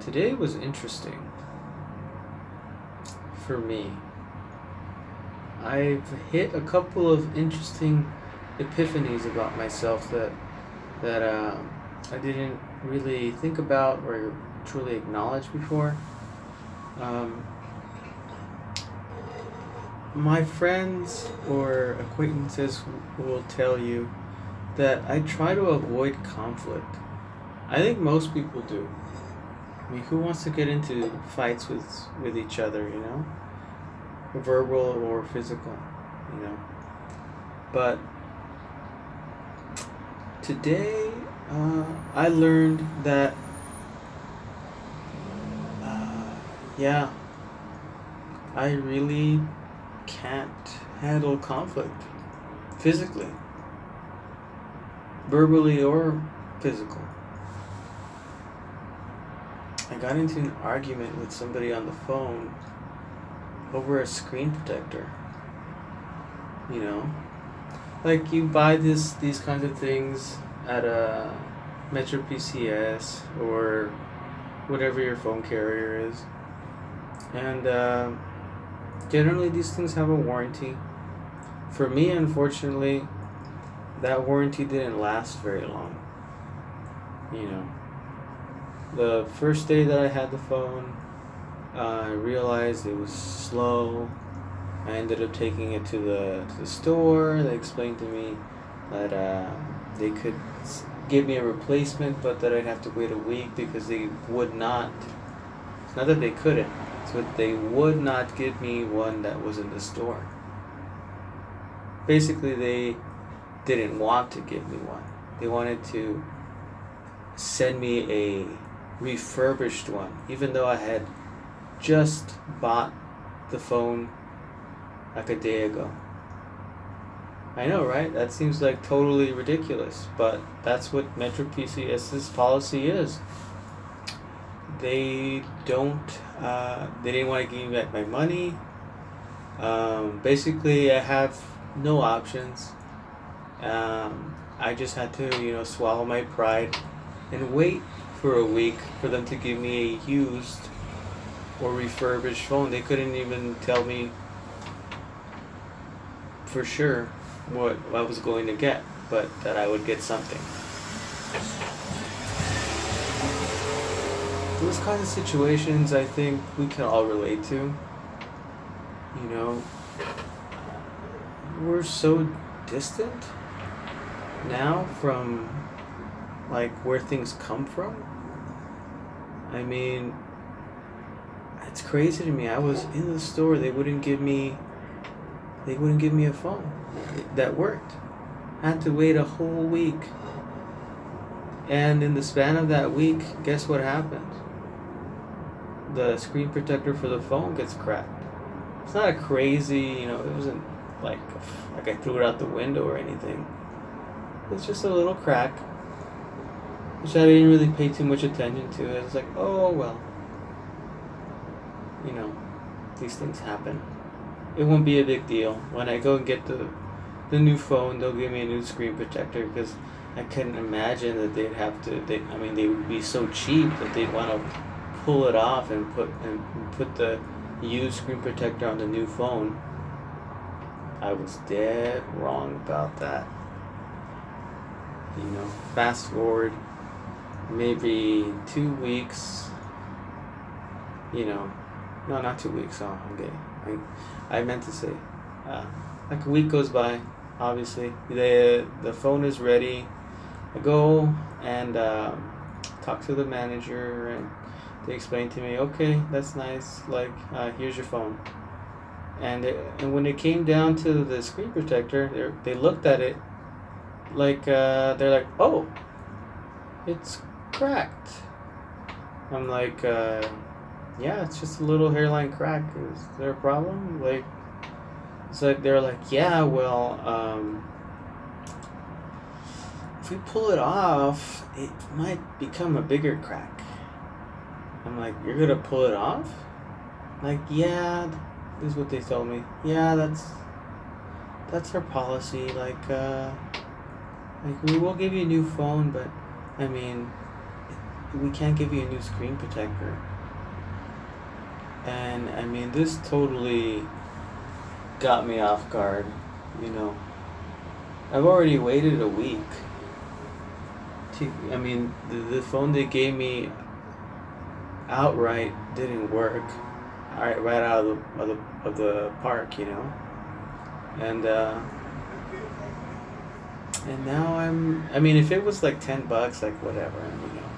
Today was interesting for me. I've hit a couple of interesting epiphanies about myself that I didn't really think about or truly acknowledge before. Um, my friends or acquaintances will tell you that I try to avoid conflict. I think most people do. I mean, who wants to get into fights with each other, verbal or physical, you know? But today, I learned that, yeah, I really can't handle conflict physically, verbally or physical. I got into an argument with somebody on the phone over a screen protector. You know, like you buy these kinds of things at a Metro PCS or whatever your phone carrier is, and generally these things have a warranty. For me, unfortunately, that warranty didn't last very long. You know, the first day that I had the phone, I realized it was slow. I ended up taking it to the store. They explained to me that they could give me a replacement, but that I'd have to wait a week because they would not. It's not that they couldn't. It's that they would not give me one that was in the store. Basically, they didn't want to give me one. They wanted to send me a refurbished one, even though I had just bought the phone like a day ago. I know, right? That seems like totally ridiculous, but that's what Metro PCS's policy is. They don't, they didn't want to give me back my money. Basically, I have no options. I just had to, swallow my pride and wait for a week for them to give me a used or refurbished phone. They couldn't even tell me for sure what I was going to get, but that I would get something. Those kinds of situations I think we can all relate to. We're so distant now from like where things come from. I mean, it's crazy to me. I was in the store, they wouldn't give me a phone that worked. I had to wait a whole week. And in the span of that week, guess what happened? The screen protector for the phone gets cracked. It's not a crazy, it wasn't like I threw it out the window or anything. It's just a little crack, which I didn't really pay too much attention to. It's like, oh well. These things happen. It won't be a big deal. When I go and get the new phone, they'll give me a new screen protector because I couldn't imagine that they'd have to. They would be so cheap that they'd want to pull it off and put the used screen protector on the new phone. I was dead wrong about that. Fast forward maybe 2 weeks. No, not 2 weeks. Oh, okay. I meant to say, like a week goes by. Obviously, the phone is ready. I go and talk to the manager, and they explain to me, okay, that's nice. Like, here's your phone. And when it came down to the screen protector, they looked at it like they're like, oh, it's cracked. I'm like, yeah, it's just a little hairline crack. Is there a problem? Like, it's like they're like, yeah, well, if we pull it off, it might become a bigger crack. I'm like, you're gonna pull it off? Like, yeah, this is what they told me. Yeah, that's our policy. Like we will give you a new phone, but I mean, we can't give you a new screen protector. And I mean, this totally got me off guard, you know. I've already waited a week. I mean, the phone they gave me outright didn't work. Right out of the park, you know. And now I mean, if it was like $10, like whatever, you know,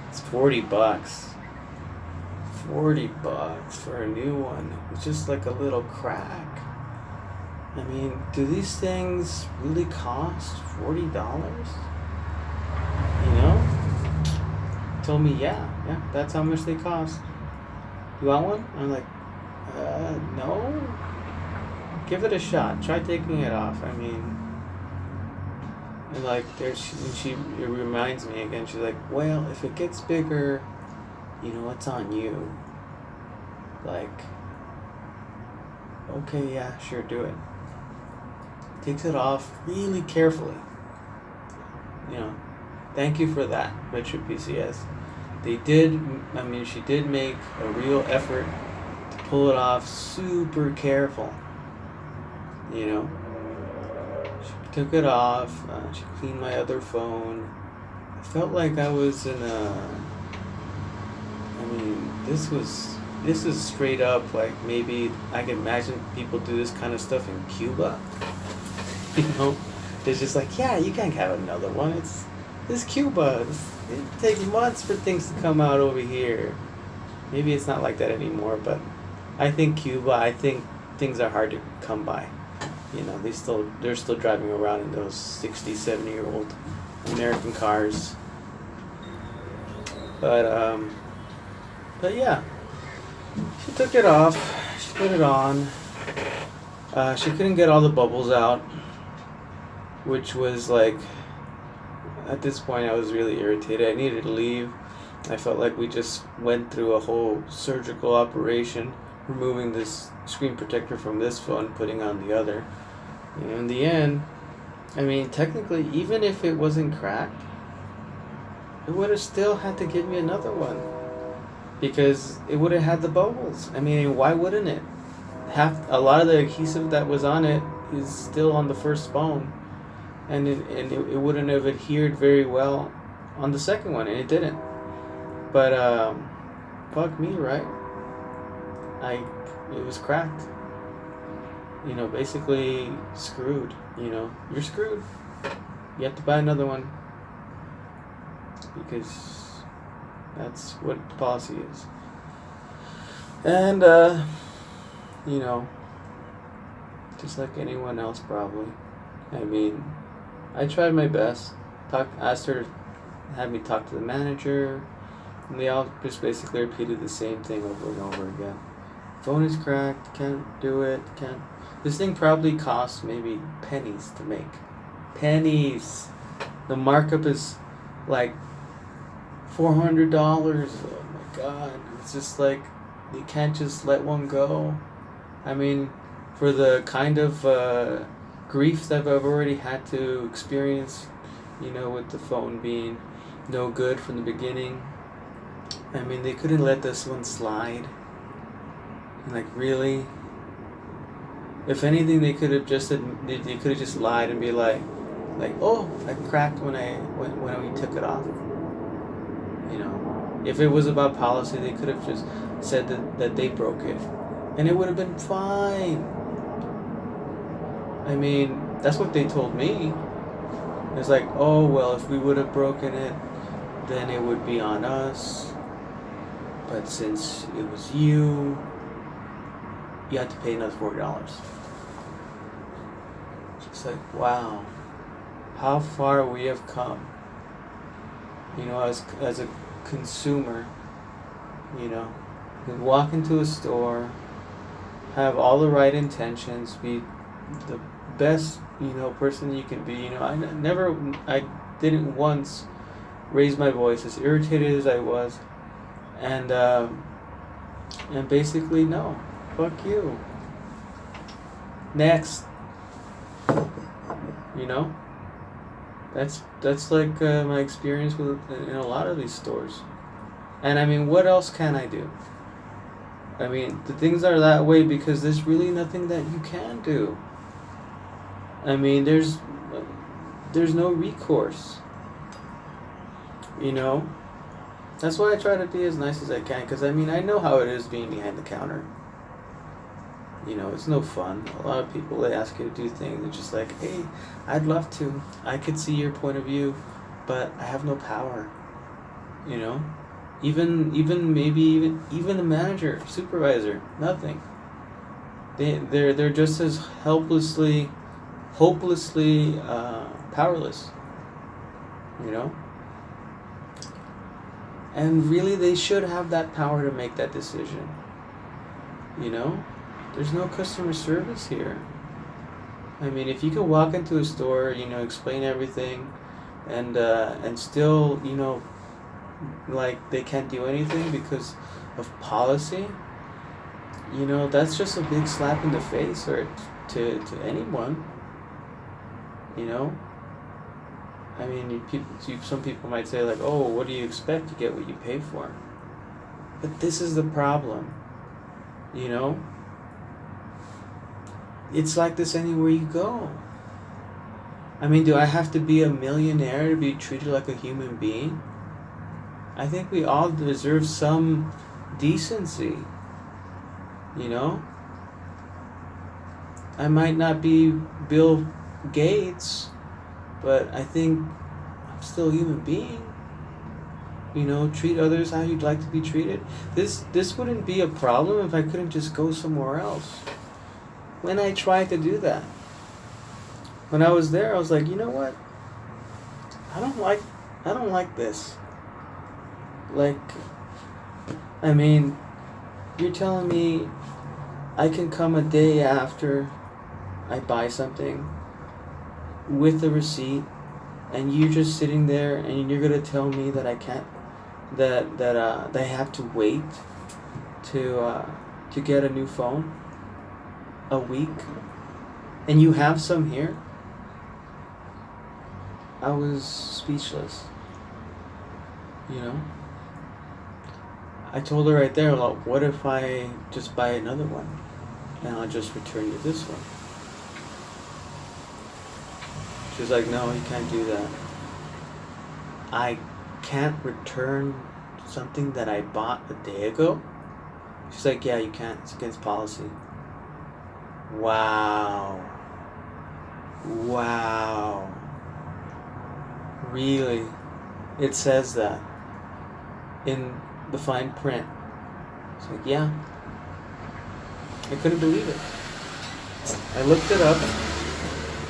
it's $40. $40 for a new one. It's just like a little crack. I mean, do these things really cost $40? You know? Told me, yeah, that's how much they cost. You want one? I'm like, no. Give it a shot. Try taking it off. I mean, and like, it reminds me again. She's like, well, if it gets bigger, you know, it's on you. Like, okay, yeah, sure, do it. Takes it off really carefully. You know, thank you for that, Richard PCS. She did make a real effort to pull it off super careful. You know, she took it off, she cleaned my other phone. I felt like I was in this is straight up like maybe I can imagine people do this kind of stuff in Cuba. You know, it's just like, yeah, you can't have another one. It's Cuba. It takes months for things to come out over here. Maybe it's not like that anymore, but I think things are hard to come by. You know, they're still driving around in those 60, 70-year-old American cars. But yeah, she took it off. She put it on. She couldn't get all the bubbles out, which was like, at this point I was really irritated. I needed to leave. I felt like we just went through a whole surgical operation, removing this screen protector from this phone, putting on the other. And in the end, I mean, technically, even if it wasn't cracked, it would have still had to give me another one, because it would have had the bubbles. I mean, why wouldn't it? A lot of the adhesive that was on it is still on the first phone, and it wouldn't have adhered very well on the second one, and it didn't. But fuck me, right? It was cracked. You know, basically screwed. You know, you're screwed. You have to buy another one, because that's what the policy is. And you know, just like anyone else probably. I mean, I tried my best. Asked her to have me talk to the manager, and they all just basically repeated the same thing over and over again. Phone is cracked, can't do it, can't. This thing probably costs maybe pennies to make. Pennies. The markup is like $400. Oh my god. It's just like, you can't just let one go. I mean, for the kind of grief that I've already had to experience, you know, with the phone being no good from the beginning. I mean, they couldn't let this one slide. Like, really? If anything, they could have just lied and be like, oh, I cracked when we took it off. You know, if it was about policy, they could have just said that they broke it, and it would have been fine. I mean, that's what they told me. It's like, oh well, if we would have broken it, then it would be on us. But since it was you have to pay another $40. It's like, wow, how far we have come. You know, as a consumer, you know, you can walk into a store, have all the right intentions, be the best, you know, person you can be. You know, I didn't once raise my voice, as irritated as I was, and basically, no, fuck you. Next. You know, that's like my experience in a lot of these stores. And I mean, what else can I do? I mean, the things are that way because there's really nothing that you can do. I mean, there's no recourse. You know? That's why I try to be as nice as I can, because I mean, I know how it is being behind the counter. You know, it's no fun. A lot of people, they ask you to do things, they're just like, hey, I'd love to. I could see your point of view, but I have no power. You know? Even the manager, supervisor, nothing. They're just as hopelessly powerless. You know? And really, they should have that power to make that decision. You know? There's no customer service here. I mean, if you can walk into a store, you know, explain everything, and still, you know, like they can't do anything because of policy, you know, that's just a big slap in the face, or to anyone. You know? I mean, some people might say like, oh, what do you expect? You get what you pay for. But this is the problem. You know? It's like this anywhere you go. I mean, do I have to be a millionaire to be treated like a human being? I think we all deserve some decency. You know? I might not be Bill Gates, but I think I'm still a human being. You know, treat others how you'd like to be treated. This wouldn't be a problem if I couldn't just go somewhere else. When I tried to do that, when I was there, I was like, you know what? I don't like this. Like, I mean, you're telling me I can come a day after I buy something with the receipt, and you're just sitting there and you're gonna tell me that I can't, that they have to wait to get a new phone a week, and you have some here? I was speechless. You know? I told her right there, like, what if I just buy another one and I'll just return you this one? She's like, no, you can't do that. I can't return something that I bought a day ago? She's like, yeah, you can't. It's against policy. Wow. Really? It says that in the fine print. It's like, yeah. I couldn't believe it. I looked it up,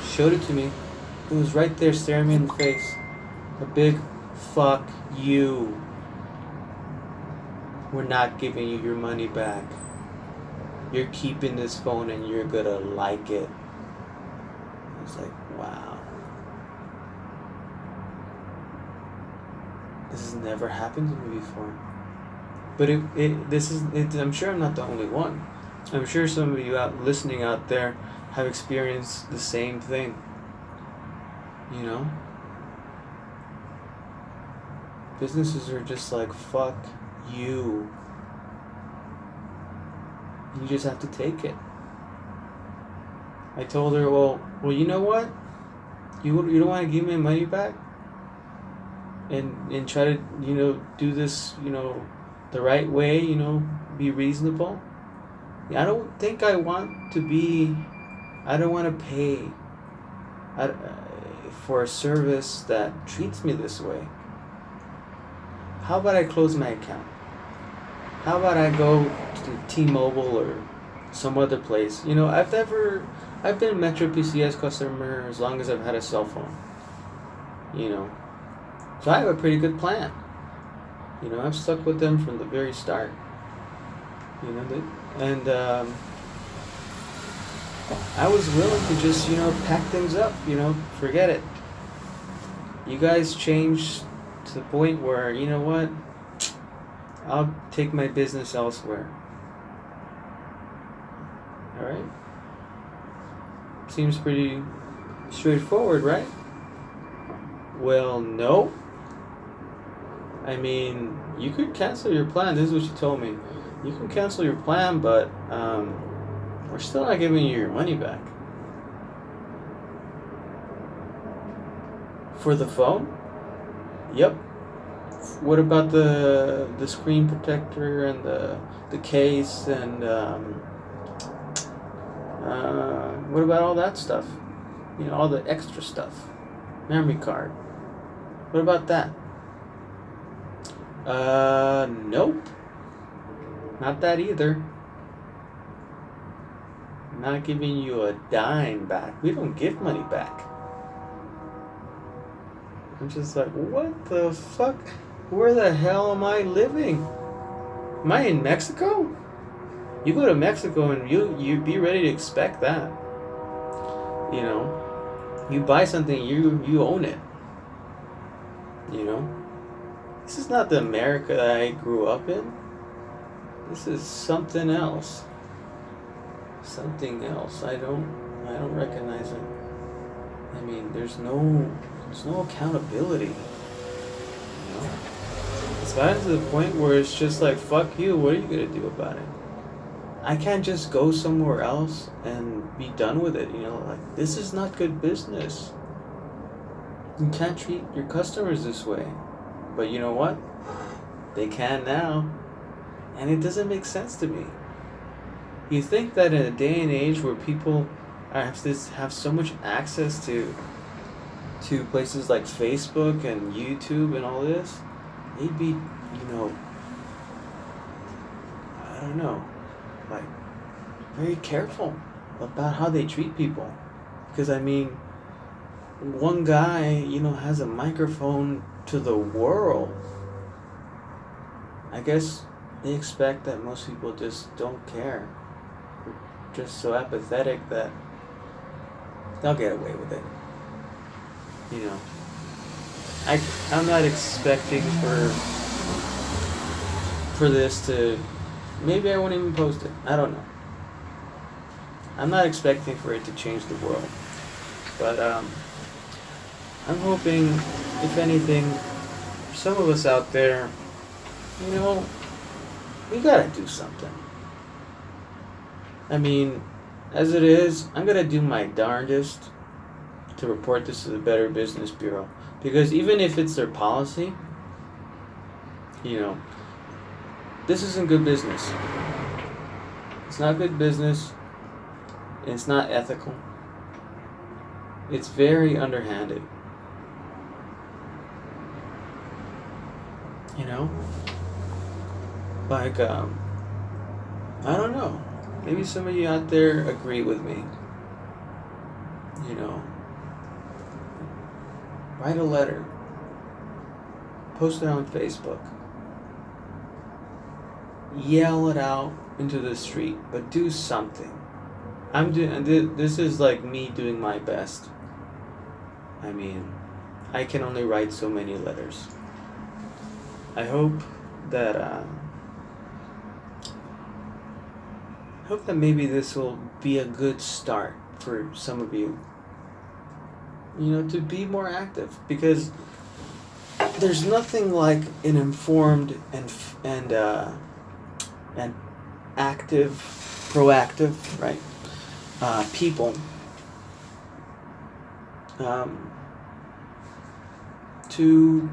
showed it to me. It was right there staring me in the face. A big fuck you. We're not giving you your money back. You're keeping this phone and you're gonna like it. I was like, wow. This has never happened to me before. But I'm sure I'm not the only one. I'm sure some of you listening out there have experienced the same thing. You know? Businesses are just like, fuck you. You just have to take it. I told her, well, you know what? You don't want to give me my money back? And try to, you know, do this, you know, the right way, you know, be reasonable. I don't think I want to pay for a service that treats me this way. How about I close my account? How about I go to T-Mobile or some other place? You know, I've been a Metro PCS customer as long as I've had a cell phone. You know, so I have a pretty good plan. You know, I've stuck with them from the very start. You know, and I was willing to just, you know, pack things up. You know, forget it. You guys changed to the point where, you know what? I'll take my business elsewhere. Alright? Seems pretty straightforward, right? Well, no. I mean, you could cancel your plan. This is what she told me. You can cancel your plan, but we're still not giving you your money back. For the phone? Yep. What about the screen protector and the case and what about all that stuff? You know, all the extra stuff. Memory card. What about that? Nope. Not that either. Not giving you a dime back. We don't give money back. I'm just like, what the fuck? Where the hell am I living? Am I in Mexico? You go to Mexico and you be ready to expect that. You know, you buy something, you own it. You know, this is not the America that I grew up in. This is something else. Something else. I don't recognize it. I mean, there's no accountability. You know, it's gotten to the point where it's just like, fuck you. What are you gonna do about it? I can't just go somewhere else and be done with it. You know, like, this is not good business. You can't treat your customers this way. But you know what? They can now. And it doesn't make sense to me. You think that in a day and age where people have so much access to places like Facebook and YouTube and all this, they'd be, you know, I don't know, like, very careful about how they treat people. Because, I mean, one guy, you know, has a microphone to the world. I guess they expect that most people just don't care. They're just so apathetic that they'll get away with it. You know, I'm not expecting for this to, maybe I won't even post it. I don't know. I'm not expecting for it to change the world. But I'm hoping, if anything, for some of us out there, you know, we gotta do something. I mean, as it is, I'm gonna do my darndest to report this to the Better Business Bureau. Because even if it's their policy, you know, this isn't good business. It's not good business. It's not ethical. It's very underhanded. You know? Like, I don't know. Maybe some of you out there agree with me. You know? Write a letter. Post it on Facebook. Yell it out into the street, but do something. This is like me doing my best. I mean, I can only write so many letters. I hope that maybe this will be a good start for some of you. You know, to be more active, because there's nothing like an informed and active, proactive, right? People to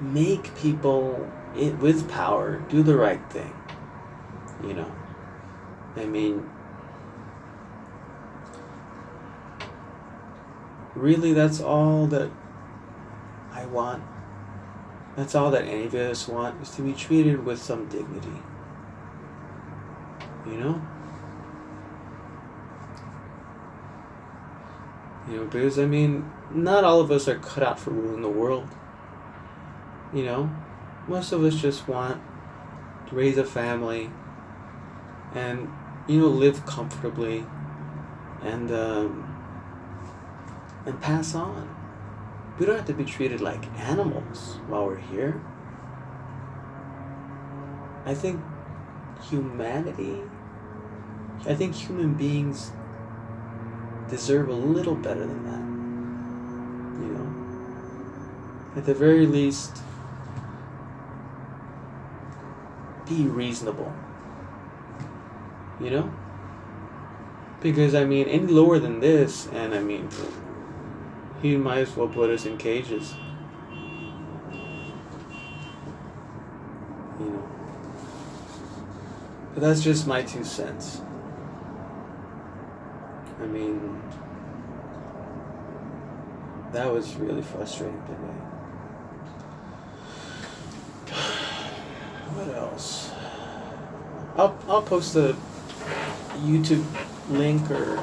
make people with power do the right thing. You know, I mean, really, that's all that I want. That's all that any of us want, is to be treated with some dignity. You know? You know, because, I mean, not all of us are cut out for ruling the world. You know? Most of us just want to raise a family and, you know, live comfortably and pass on. We don't have to be treated like animals while we're here. I think human beings deserve a little better than that. You know? At the very least, be reasonable. You know? Because, I mean, any lower than this, and I mean, he might as well put us in cages. You know? But that's just my 2 cents. I mean, that was really frustrating today. What else? I'll post a YouTube link or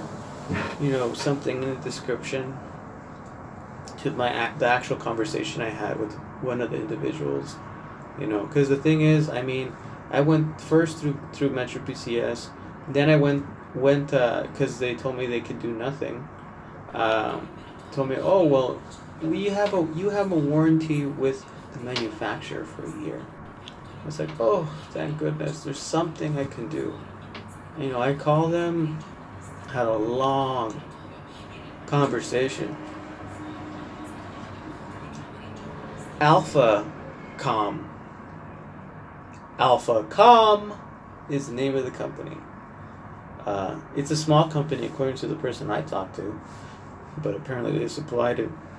something in the description to the actual conversation I had with one of the individuals. Because the thing is, I mean, I went first through Metro PCS, then I went because they told me they could do nothing. Told me, oh well, you have a warranty with the manufacturer for a year. I was like, oh, thank goodness, there's something I can do. I called them, had a long conversation. Alphacom. Alphacom is the name of the company. It's a small company according to the person I talked to, but apparently they supply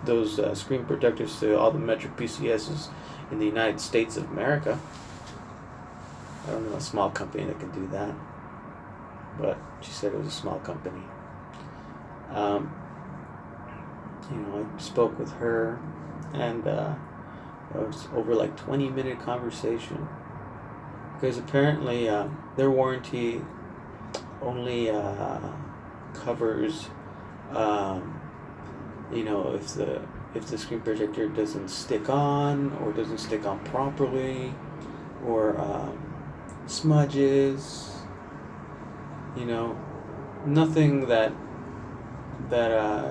those screen protectors to all the Metro PCSs in the United States of America. I don't know a small company that can do that, but she said it was a small company. I spoke with her, and it was over like 20-minute conversation, because apparently their warranty only covers if the screen projector doesn't stick on or doesn't stick on properly, or smudges, nothing that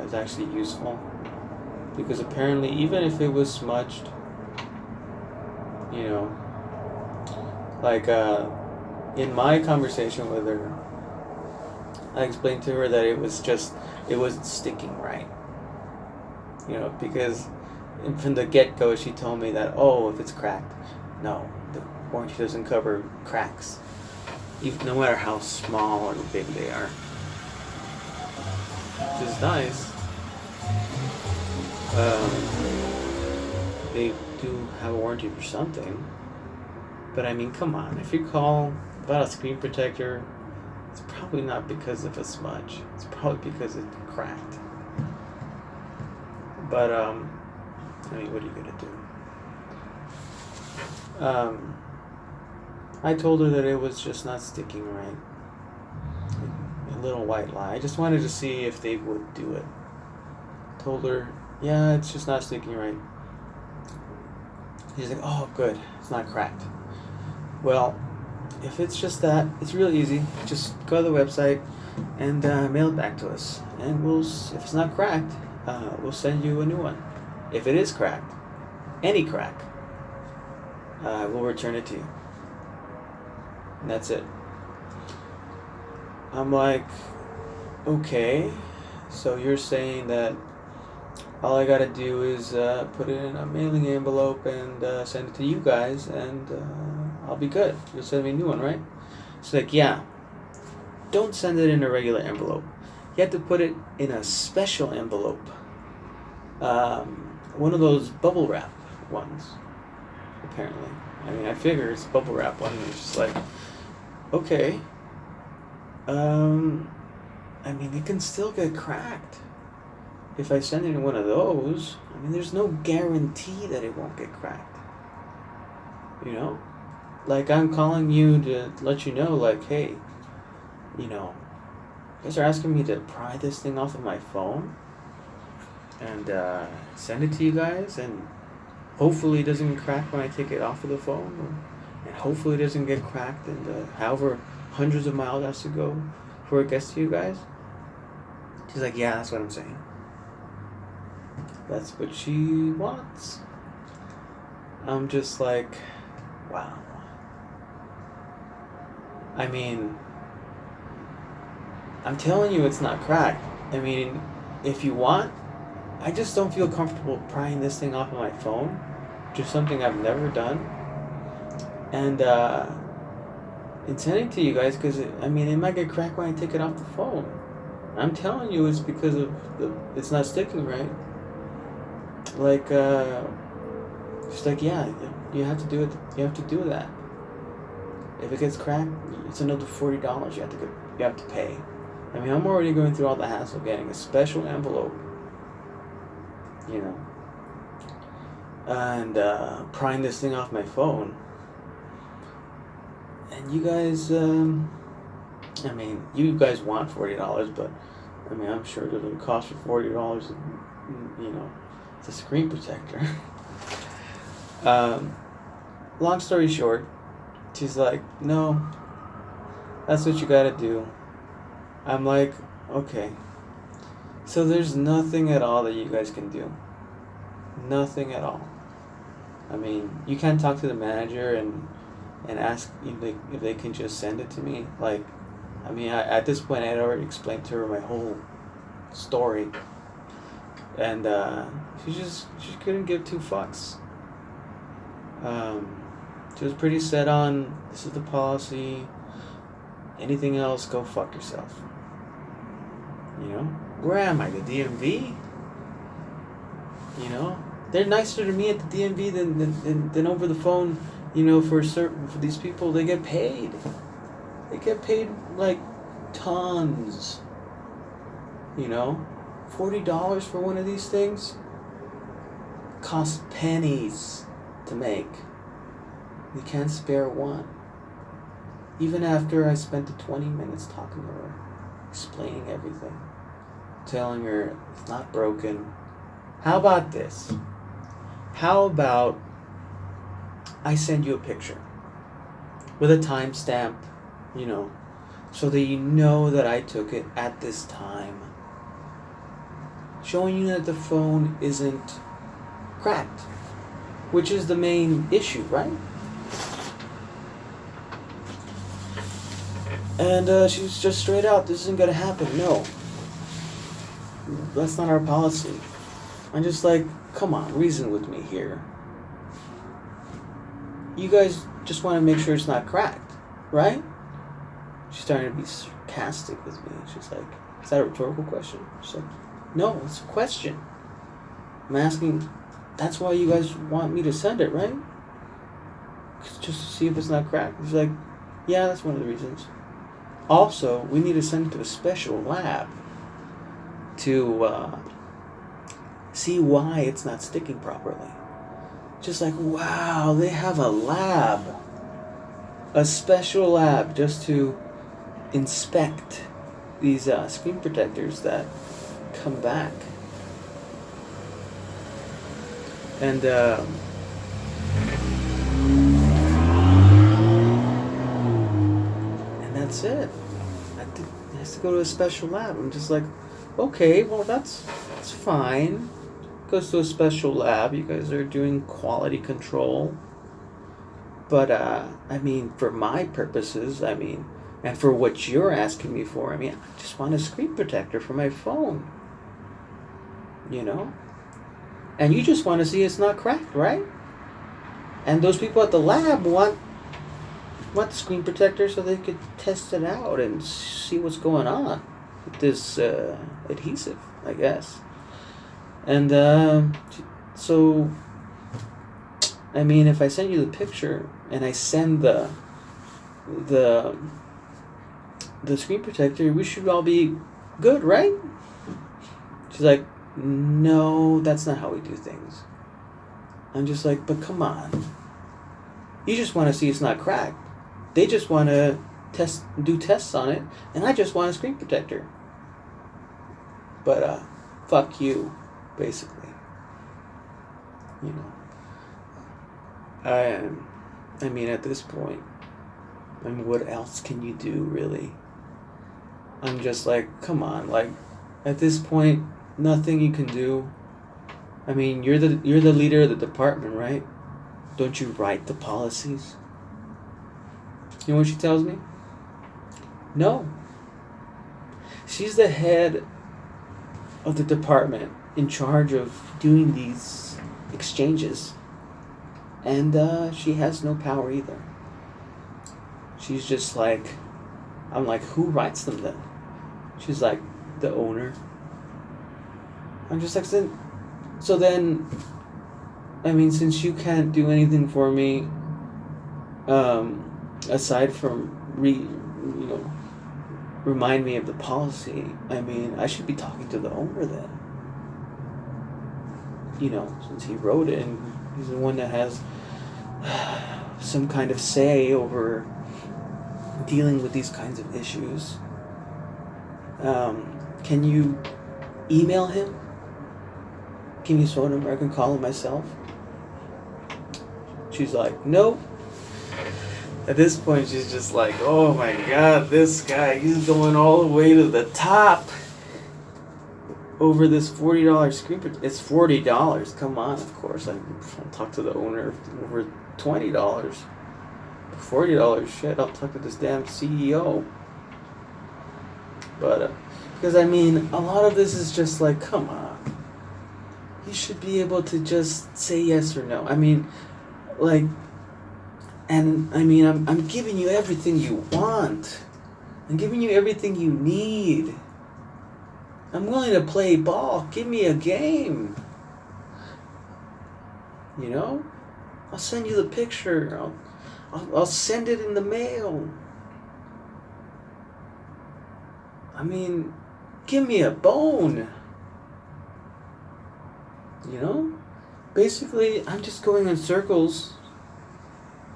is actually useful, because apparently even if it was smudged, in my conversation with her, I explained to her that it wasn't sticking right, because from the get-go she told me that, oh, if it's cracked, no, the warranty doesn't cover cracks, even no matter how small or big they are, which is nice. They do have a warranty for something, but I mean, come on, if you call about a screen protector, it's probably not because of a smudge, it's probably because it cracked. But I mean, what are you gonna do? I told her that it was just not sticking right. A little white lie. I just wanted to see if they would do it. Told her, yeah, it's just not sticking right. She's like, oh, good, it's not cracked. Well, if it's just that, it's real easy. Just go to the website and mail it back to us. And if it's not cracked, we'll send you a new one. If it is cracked, any crack, we'll return it to you. And that's it. I'm like, okay, so you're saying that all I gotta do is put it in a mailing envelope and send it to you guys, and I'll be good. You'll send me a new one, right? It's like, yeah. Don't send it in a regular envelope. You have to put it in a special envelope. One of those bubble wrap ones, apparently. I mean, I figure it's a bubble wrap one, and it's just like, okay. I mean, it can still get cracked. If I send it in one of those, I mean, there's no guarantee that it won't get cracked. Like, I'm calling you to let you know, like, hey, you guys are asking me to pry this thing off of my phone and send it to you guys, and hopefully it doesn't crack when I take it off of the phone, and hopefully it doesn't get cracked, and however hundreds of miles has to go before it gets to you guys. She's like, yeah, that's what I'm saying. That's what she wants. I'm just like, wow. I mean, I'm telling you it's not cracked. I mean, if you want, I just don't feel comfortable prying this thing off of my phone. Just something I've never done. And intending to you guys because I mean it might get cracked when I take it off the phone. I'm telling you, it's because of it's not sticking right. Like, she's like, yeah, you have to do it. You have to do that. If it gets cracked, it's another $40 you have to pay. I mean, I'm already going through all the hassle of getting a special envelope, you know, and prying this thing off my phone. And you guys, I mean, you guys want $40, but I mean, I'm sure that it costs you $40, you know, it's a screen protector. Long story short, she's like, no, that's what you gotta do. I'm like, okay. So there's nothing at all that you guys can do. Nothing at all. I mean, you can't talk to the manager and ask if they can just send it to me. Like, I mean, at this point, I had already explained to her my whole story. And she couldn't give two fucks. She was pretty set on, this is the policy. Anything else, go fuck yourself. You know? Where am I? The DMV? You know? They're nicer to me at the DMV than over the phone. You know, for these people, they get paid. They get paid like tons. You know? $40 for one of these things costs pennies to make. You can't spare one. Even after I spent the 20 minutes talking to her, explaining everything, telling her it's not broken. How about this? How about I send you a picture with a timestamp, you know, so that you know that I took it at this time, showing you that the phone isn't cracked, which is the main issue, right? And she's just straight out, this isn't gonna happen. No, that's not our policy. I'm just like, come on, reason with me here. You guys just want to make sure it's not cracked, right? She's starting to be sarcastic with me. She's like, is that a rhetorical question? She's like, no, it's a question. I'm asking, that's why you guys want me to send it, right? Just to see if it's not cracked. She's like, yeah, that's one of the reasons. Also, we need to send it to a special lab to see why it's not sticking properly. Just like, wow, they have a lab. A special lab just to inspect these screen protectors that come back. And that's it. It has to go to a special lab. I'm just like, okay, well that's fine. Goes to a special lab. You guys are doing quality control. But I mean, for my purposes, I mean, and for what you're asking me for, I mean, I just want a screen protector for my phone. You know? And you just want to see it's not cracked, right? And those people at the lab want the screen protector so they could test it out and see what's going on with this adhesive, I guess. And so, I mean, if I send you the picture and I send the screen protector, we should all be good, right? She's like, no, that's not how we do things. I'm just like, but come on. You just want to see it's not cracked. They just want to do tests on it, and I just want a screen protector. But fuck you, basically. You know. I mean, at this point, I mean, what else can you do, really? I'm just like, come on, like, at this point, nothing you can do. I mean, you're the leader of the department, right? Don't you write the policies? You know what she tells me? No. She's the head of the department in charge of doing these exchanges. And she has no power either. she's just like, I'm like, who writes them then? She's like, the owner. I'm just like, so then, I mean, since you can't do anything for me, aside from remind me of the policy, I mean, I should be talking to the owner then. Since he wrote it and he's the one that has some kind of say over dealing with these kinds of issues. Can you email him? Can you phone him, or I can call him myself? She's like, nope. At this point, she's just like, oh my God, this guy, he's going all the way to the top over this $40 screen protector. It's $40. Come on, of course. I'll talk to the owner over $20. $40, shit, I'll talk to this damn CEO. But, because I mean, a lot of this is just like, come on. You should be able to just say yes or no. I mean, like, and I mean, I'm giving you everything you want. I'm giving you everything you need. I'm willing to play ball. Give me a game. I'll send you the picture. I'll send it in the mail. I mean, give me a bone. Basically, I'm just going in circles,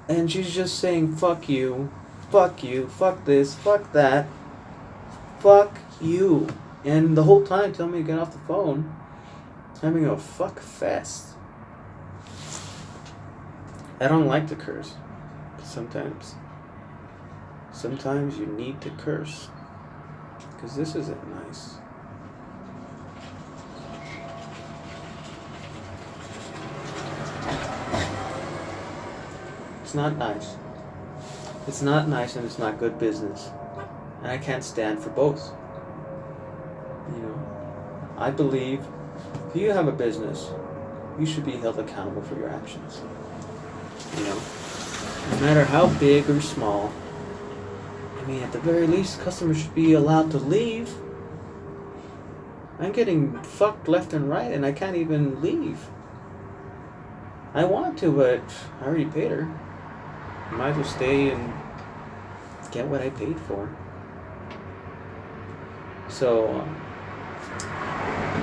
and she's just saying, fuck you, fuck this, fuck that, fuck you. And the whole time telling me to get off the phone, having a fuck fest. I don't like to curse, but sometimes you need to curse, because this isn't nice. It's not nice. It's not nice, and it's not good business. And I can't stand for both. I believe if you have a business, you should be held accountable for your actions. No matter how big or small. I mean, at the very least, customers should be allowed to leave. I'm getting fucked left and right, and I can't even leave. I want to, but I already paid her. I might as well stay and get what I paid for. So,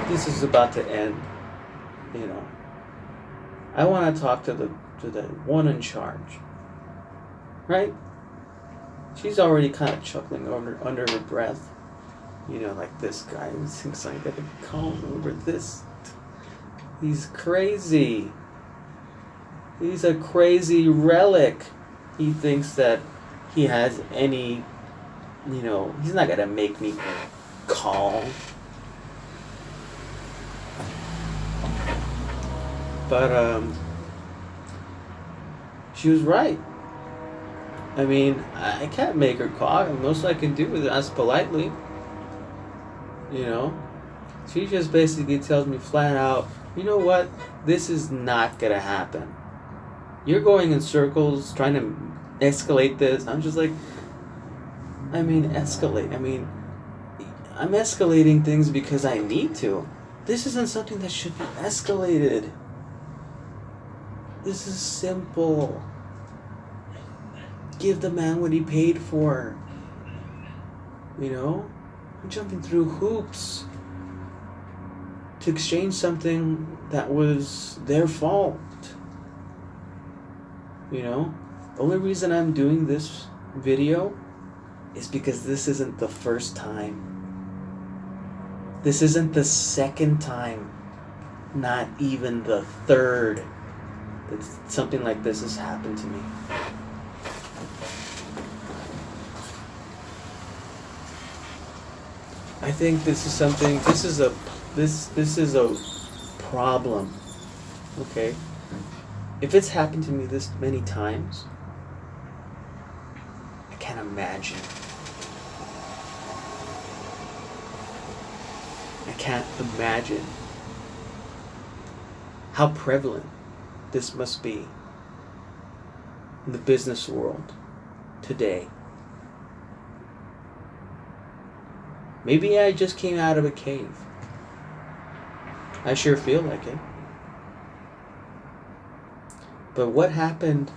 this is about to end. I want to talk to the one in charge, right? She's already kind of chuckling under her breath, like, this guy thinks I gotta calm over this. He's crazy. He's a crazy relic. He thinks that he has any, he's not gonna make me calm. But, she was right. I mean, I can't make her call. The most I can do is ask politely. She just basically tells me flat out, you know what? This is not gonna happen. You're going in circles trying to escalate this. I'm just like, escalate. I'm escalating things because I need to. This isn't something that should be escalated. This is simple. Give the man what he paid for. I'm jumping through hoops to exchange something that was their fault. The only reason I'm doing this video is because this isn't the first time. This isn't the second time. Not even the third that something like this has happened to me. I think this is something, this is a problem, okay? If it's happened to me this many times, I can't imagine. I can't imagine how prevalent this must be in the business world today. Maybe I just came out of a cave. I sure feel like it. But what happened?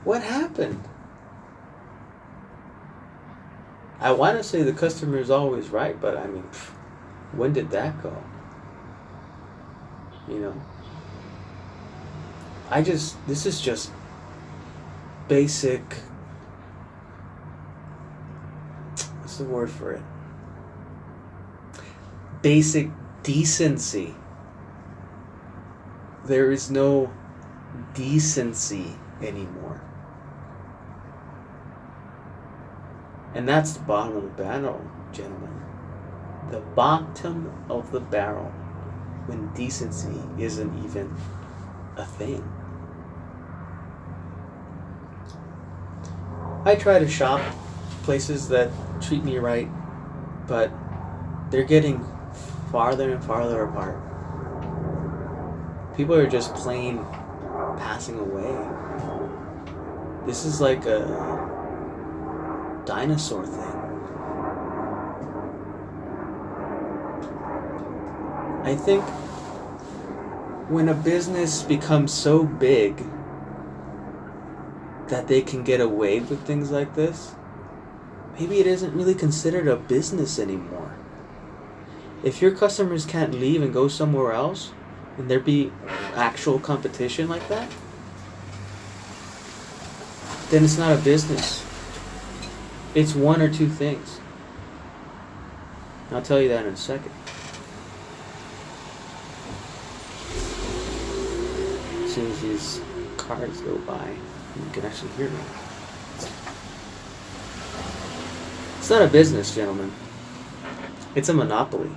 What happened? I want to say the customer is always right, but I mean, when did that go? You know? This is just basic, what's the word for it? Basic decency. There is no decency anymore. And that's the bottom of the barrel, gentlemen. The bottom of the barrel when decency isn't even a thing. I try to shop places that treat me right, but they're getting farther and farther apart. People are just plain passing away. This is like a dinosaur thing. I think when a business becomes so big that they can get away with things like this, maybe it isn't really considered a business anymore. If your customers can't leave and go somewhere else, and there be actual competition like that, then it's not a business. It's one or two things. I'll tell you that in a second. As soon as these cars go by, you can actually hear me. It's not a business, gentlemen. It's a monopoly.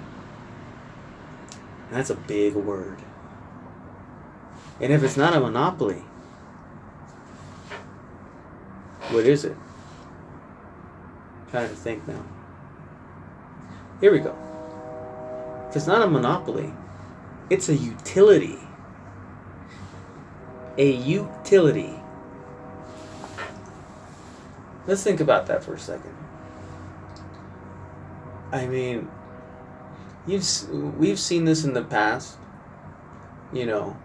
And that's a big word. And if it's not a monopoly, what is it? I'm trying to think now. Here we go. If it's not a monopoly, it's a utility. A utility. Let's think about that for a second. I mean, we've seen this in the past. You know,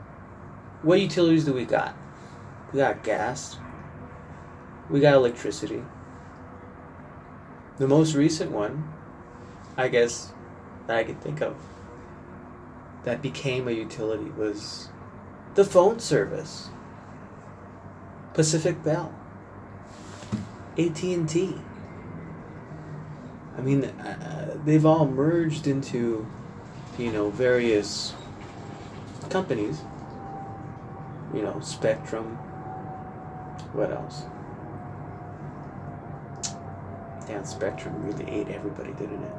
what utilities do we got? We got gas. We got electricity. The most recent one, I guess, that I can think of, that became a utility was the phone service. Pacific Bell. AT&T. I mean, they've all merged into, you know, various companies. You know, Spectrum. What else? Damn, Spectrum really ate everybody, didn't it?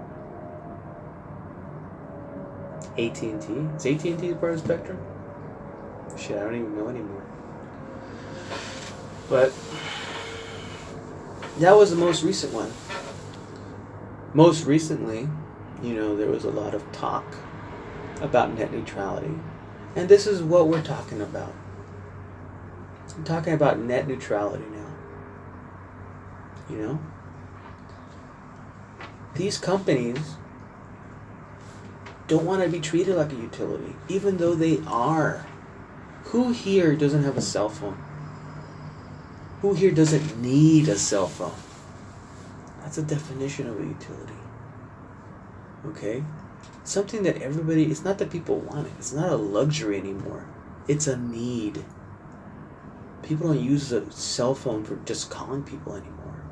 AT&T? Is AT&T part of Spectrum? Shit, I don't even know anymore. But that was the most recent one. Most recently, you know, there was a lot of talk about net neutrality. And this is what we're talking about. I'm talking about net neutrality now. You know? These companies don't want to be treated like a utility, even though they are. Who here doesn't have a cell phone? Who here doesn't need a cell phone? That's a definition of a utility. Okay? Something that everybody, it's not that people want it. It's not a luxury anymore. It's a need. People don't use a cell phone for just calling people anymore.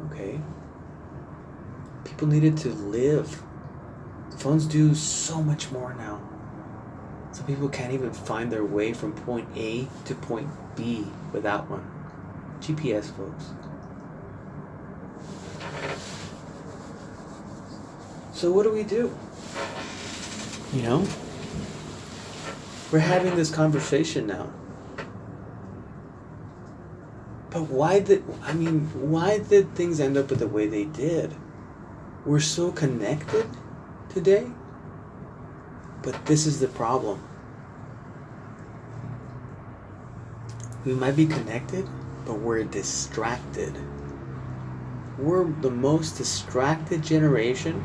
Okay? People needed to live. Phones do so much more now. Some people can't even find their way from point A to point B without one. GPS, folks. So what do we do? You know? We're having this conversation now. But why did things end up the way they did? We're so connected today. But this is the problem. We might be connected, but we're distracted. we're the most distracted generation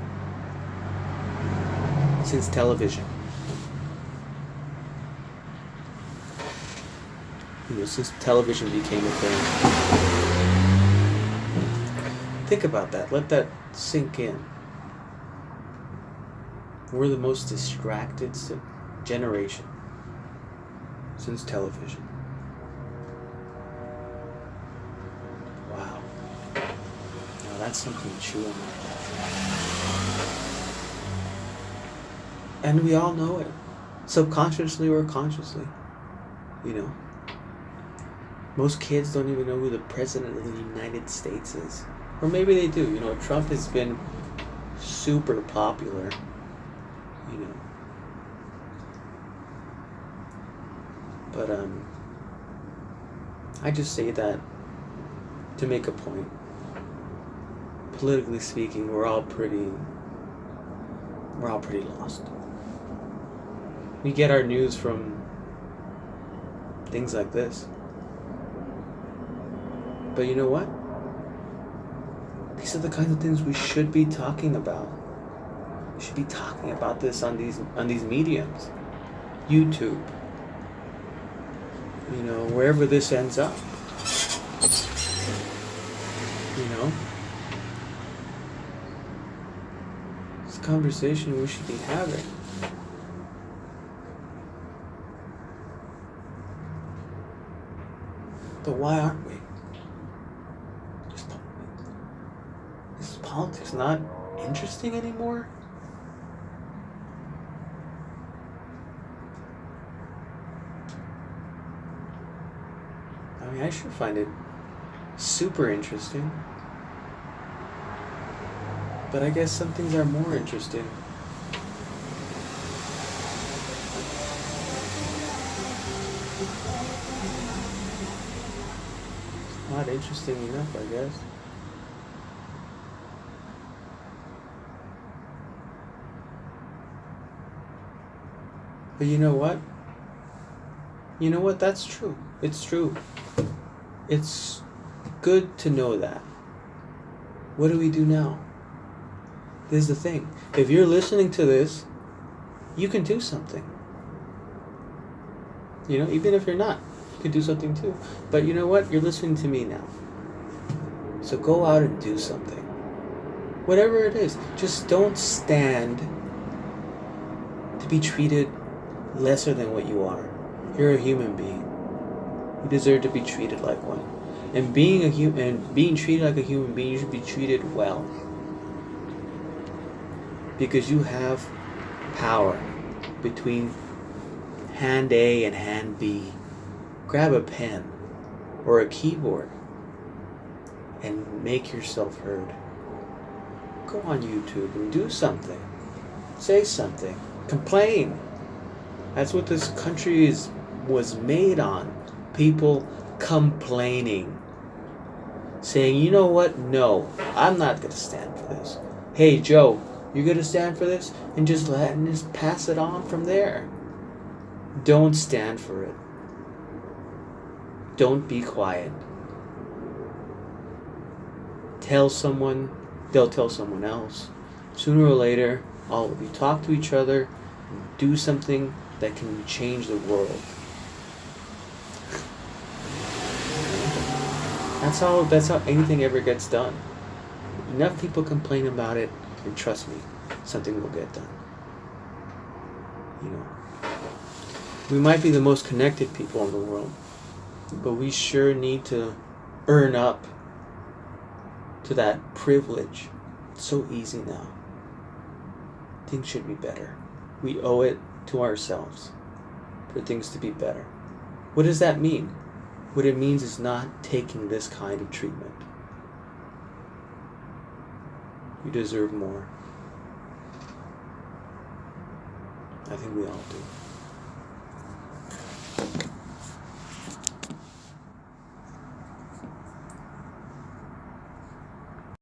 since television. Since television became a thing. Think about that. Let that sink in. We're the most distracted generation since television. Wow. Now that's something to chew on. And we all know it, subconsciously or consciously. Most kids don't even know who the president of the United States is. Or maybe they do. Trump has been super popular. But I just say that to make a point. Politically speaking, we're all pretty lost. We get our news from things like this. But you know what? These are the kinds of things we should be talking about. We should be talking about this on these mediums. YouTube. Wherever this ends up. It's a conversation we should be having. But why aren't we? Is politics not interesting anymore? I sure find it super interesting. But I guess some things are more interesting. It's not interesting enough, I guess. But you know what? That's true. It's true. It's good to know that. What do we do now? This is the thing. If you're listening to this, you can do something. Even if you're not, you can do something too. But you know what? You're listening to me now. So go out and do something. Whatever it is. Just don't stand to be treated lesser than what you are. You're a human being. You deserve to be treated like one. And being treated like a human being, you should be treated well. Because you have power between hand A and hand B. Grab a pen or a keyboard and make yourself heard. Go on YouTube and do something. Say something. Complain. That's what this country was made on. People complaining. Saying, you know what? No, I'm not going to stand for this. Hey, Joe, you going to stand for this? And just pass it on from there. Don't stand for it. Don't be quiet. Tell someone, they'll tell someone else. Sooner or later, all of you talk to each other and do something that can change the world. That's how anything ever gets done. Enough people complain about it, and trust me, something will get done. We might be the most connected people in the world, but we sure need to earn up to that privilege. It's so easy now. Things should be better. We owe it to ourselves for things to be better. What does that mean? What it means is not taking this kind of treatment. You deserve more. I think we all do.